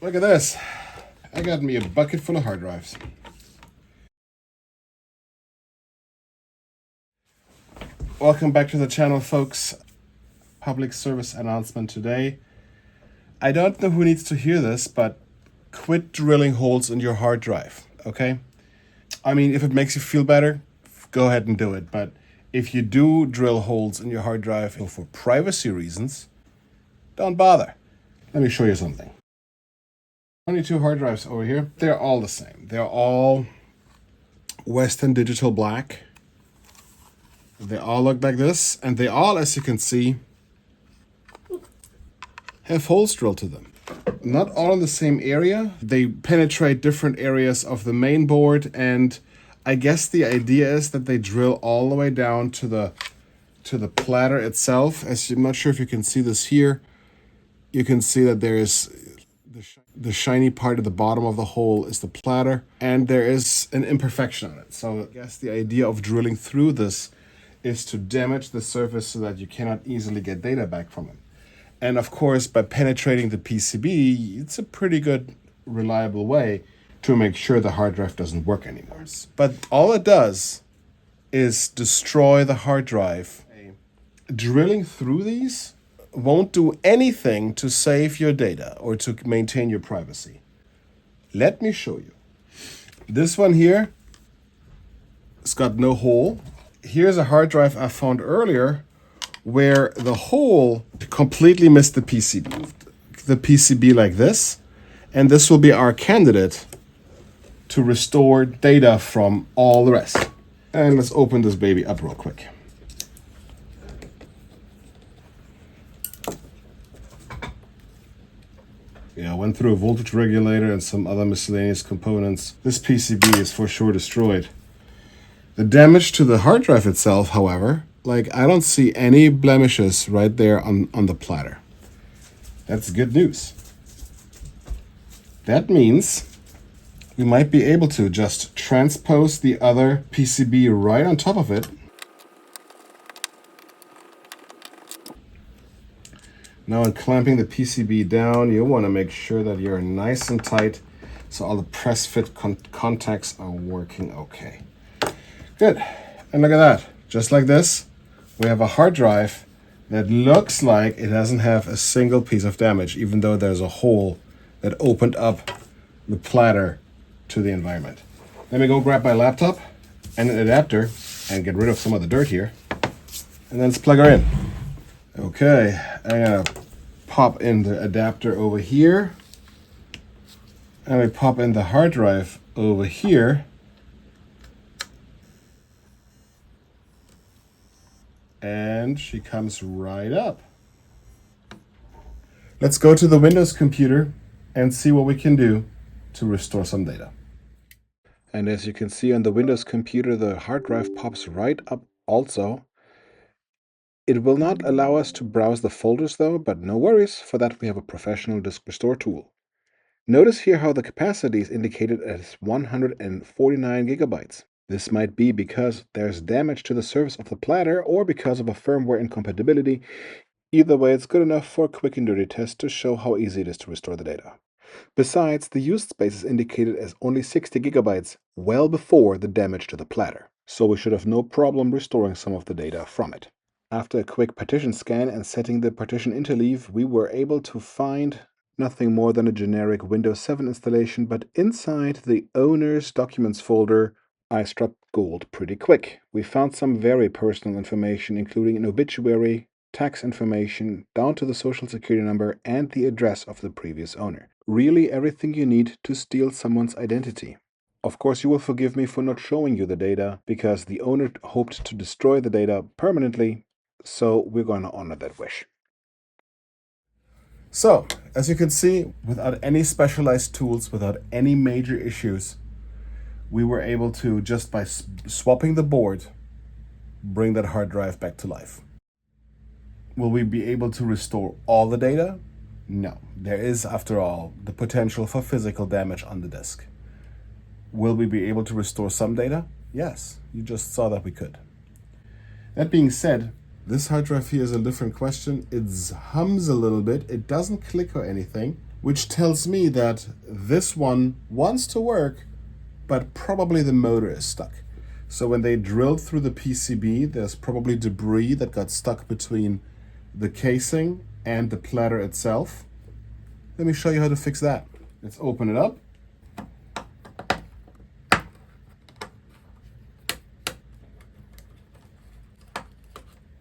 Look at this. I got me a bucket full of hard drives. Welcome back to the channel, folks. Public service announcement today. I don't know who needs to hear this, but quit drilling holes in your hard drive, okay? I mean, if it makes you feel better, go ahead and do it. But if you do drill holes in your hard drive for privacy reasons, don't bother. Let me show you something. 22 hard drives over here. They're all the same. They're all Western Digital Black. They all look like this, and they all, as you can see, have holes drilled to them. Not all in the same area. They penetrate different areas of the main board, and I guess the idea is that they drill all the way down to the platter itself. As I'm not sure if you can see this here, you can see that there is the shiny part at the bottom of the hole is the platter, and there is an imperfection on it. So I guess the idea of drilling through this is to damage the surface so that you cannot easily get data back from it. And of course, by penetrating the PCB, it's a pretty good, reliable way to make sure the hard drive doesn't work anymore. But all it does is destroy the hard drive. Drilling through these won't do anything to save your data or to maintain your privacy. Let me show you. This one here, it's got no hole. Here's a hard drive I found earlier where the hole completely missed the PCB. The PCB like this, and this will be our candidate to restore data from all the rest. And let's open this baby up real quick. Yeah, I went through a voltage regulator and some other miscellaneous components. This PCB is for sure destroyed. The damage to the hard drive itself, however, I don't see any blemishes right there on the platter. That's good news. That means we might be able to just transpose the other PCB right on top of it. Now in clamping the PCB down, you want to make sure that you're nice and tight so all the press fit contacts are working okay. Good. And look at that. Just like this, we have a hard drive that looks like it doesn't have a single piece of damage, even though there's a hole that opened up the platter to the environment. Let me go grab my laptop and an adapter and get rid of some of the dirt here. And then let's plug her in. Okay, I'm gonna pop in the adapter over here. And we pop in the hard drive over here. And she comes right up. Let's go to the Windows computer and see what we can do to restore some data. And as you can see on the Windows computer, the hard drive pops right up also. It will not allow us to browse the folders though, but no worries, for that we have a professional disk restore tool. Notice here how the capacity is indicated as 149 gigabytes. This might be because there's damage to the surface of the platter or because of a firmware incompatibility. Either way, it's good enough for a quick and dirty test to show how easy it is to restore the data. Besides, the used space is indicated as only 60 gigabytes, well before the damage to the platter. So we should have no problem restoring some of the data from it. After a quick partition scan and setting the partition interleave, we were able to find nothing more than a generic Windows 7 installation, but inside the owner's documents folder, I struck gold pretty quick. We found some very personal information, including an obituary, tax information, down to the social security number and the address of the previous owner. Really everything you need to steal someone's identity. Of course, you will forgive me for not showing you the data, because the owner hoped to destroy the data permanently, so we're going to honor that wish. So, as you can see, without any specialized tools, without any major issues, we were able to, just by swapping the board, bring that hard drive back to life. Will we be able to restore all the data? No. There is, after all, the potential for physical damage on the disk. Will we be able to restore some data? Yes, you just saw that we could. That being said, this hard drive here is a different question. It hums a little bit. It doesn't click or anything. which tells me that this one wants to work, but probably the motor is stuck. So when they drilled through the PCB, there's probably debris that got stuck between the casing and the platter itself. Let me show you how to fix that. Let's open it up.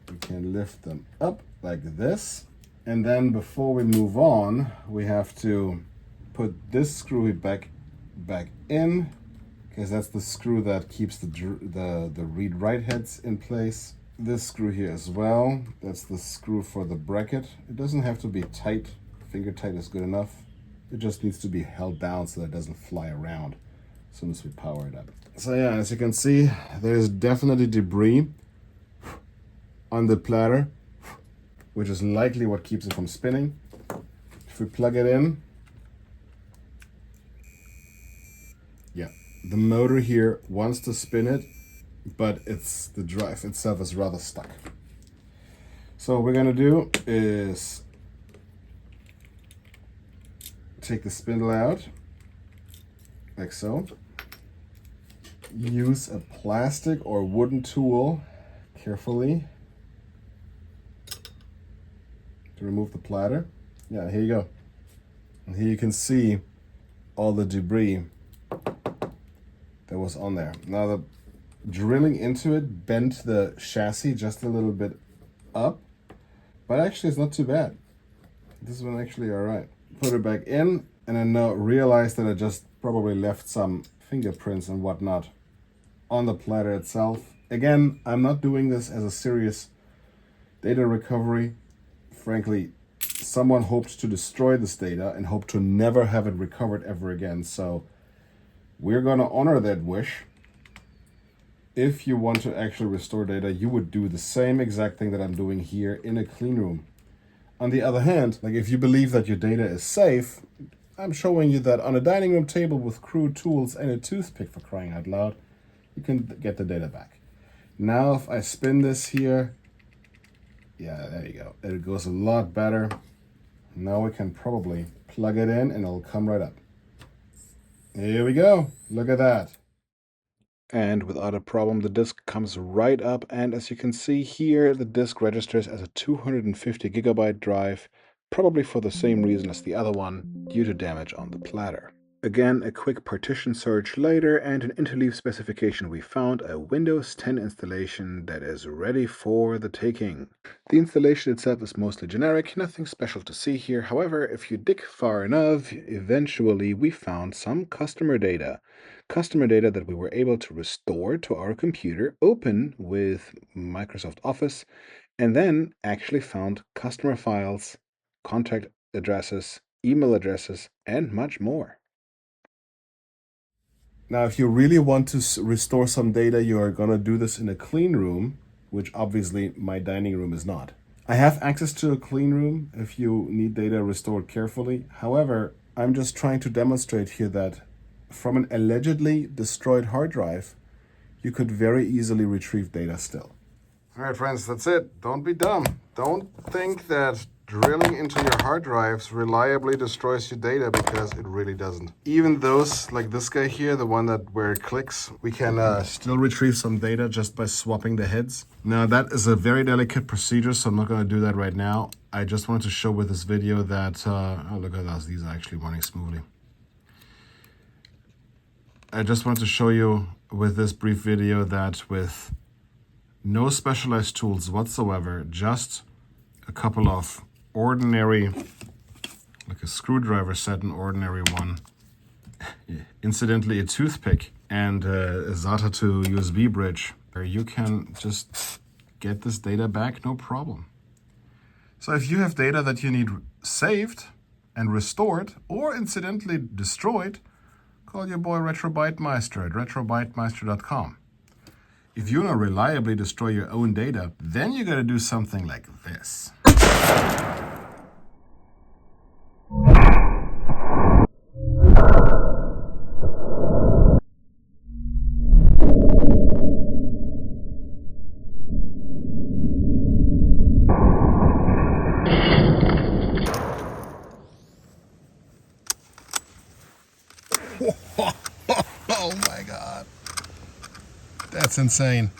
We can lift them up like this. And then before we move on, we have to put this screw back in, because that's the screw that keeps the read-write heads in place. This screw here as well, that's the screw for the bracket. It doesn't have to be tight, finger tight is good enough. It just needs to be held down so that it doesn't fly around as soon as we power it up. So yeah, as you can see, there's definitely debris on the platter, which is likely what keeps it from spinning. If we plug it in, yeah, the motor here wants to spin it, but the drive itself is rather stuck. So what we're gonna do is take the spindle out, like so. Use a plastic or wooden tool carefully to remove the platter. Yeah, here you go. And here you can see all the debris that was on there. Now the drilling into it bent the chassis just a little bit up, but actually it's not too bad. This one actually all right. Put it back in, and I now realize that I just probably left some fingerprints and whatnot on the platter itself. Again, I'm not doing this as a serious data recovery. Frankly, someone hoped to destroy this data and hoped to never have it recovered ever again. So we're gonna honor that wish. If you want to actually restore data, you would do the same exact thing that I'm doing here in a clean room. On the other hand, like if you believe that your data is safe, I'm showing you that on a dining room table with crude tools and a toothpick, for crying out loud, you can get the data back. Now if I spin this here, yeah, there you go. It goes a lot better. Now we can probably plug it in and it'll come right up. Here we go. Look at that. And without a problem, the disk comes right up. And as you can see here, the disk registers as a 250 gigabyte drive, probably for the same reason as the other one, due to damage on the platter. Again, a quick partition search later and an interleave specification, we found a Windows 10 installation that is ready for the taking. The installation itself is mostly generic, nothing special to see here. However, if you dig far enough, eventually we found some customer data that we were able to restore to our computer, open with Microsoft Office, and then actually found customer files, contact addresses, email addresses, and much more. Now, if you really want to restore some data, you are going to do this in a clean room, which obviously my dining room is not. I have access to a clean room if you need data restored carefully. However, I'm just trying to demonstrate here that from an allegedly destroyed hard drive, you could very easily retrieve data still. All right, friends, that's it. Don't be dumb. Don't think that drilling into your hard drives reliably destroys your data, because it really doesn't. Even those, like this guy here, the one where it clicks, we can still retrieve some data just by swapping the heads. Now, that is a very delicate procedure, so I'm not going to do that right now. I just wanted to show with this video that, oh, look at those. These are actually running smoothly. I just wanted to show you with this brief video that with no specialized tools whatsoever, just a couple of ordinary, like a screwdriver set, an ordinary one, incidentally a toothpick, and a SATA to USB bridge, where you can just get this data back, no problem. So if you have data that you need saved and restored, or incidentally destroyed, call your boy RetroByteMeister at retrobytemeister.com. If you want to reliably destroy your own data, then you got to do something like this. Oh my God. That's insane.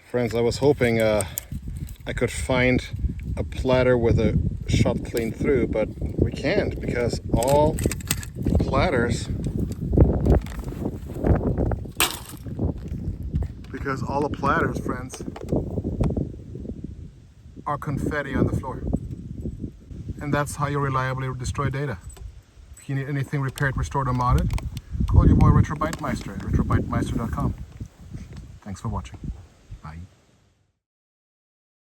Friends, I was hoping I could find a platter with a shot clean through, but we can't because all platters, friends, are confetti on the floor. And that's how you reliably destroy data. If you need anything repaired, restored, or modded, call your boy Retro Bytemeister at retrobytemeister.com. Thanks for watching.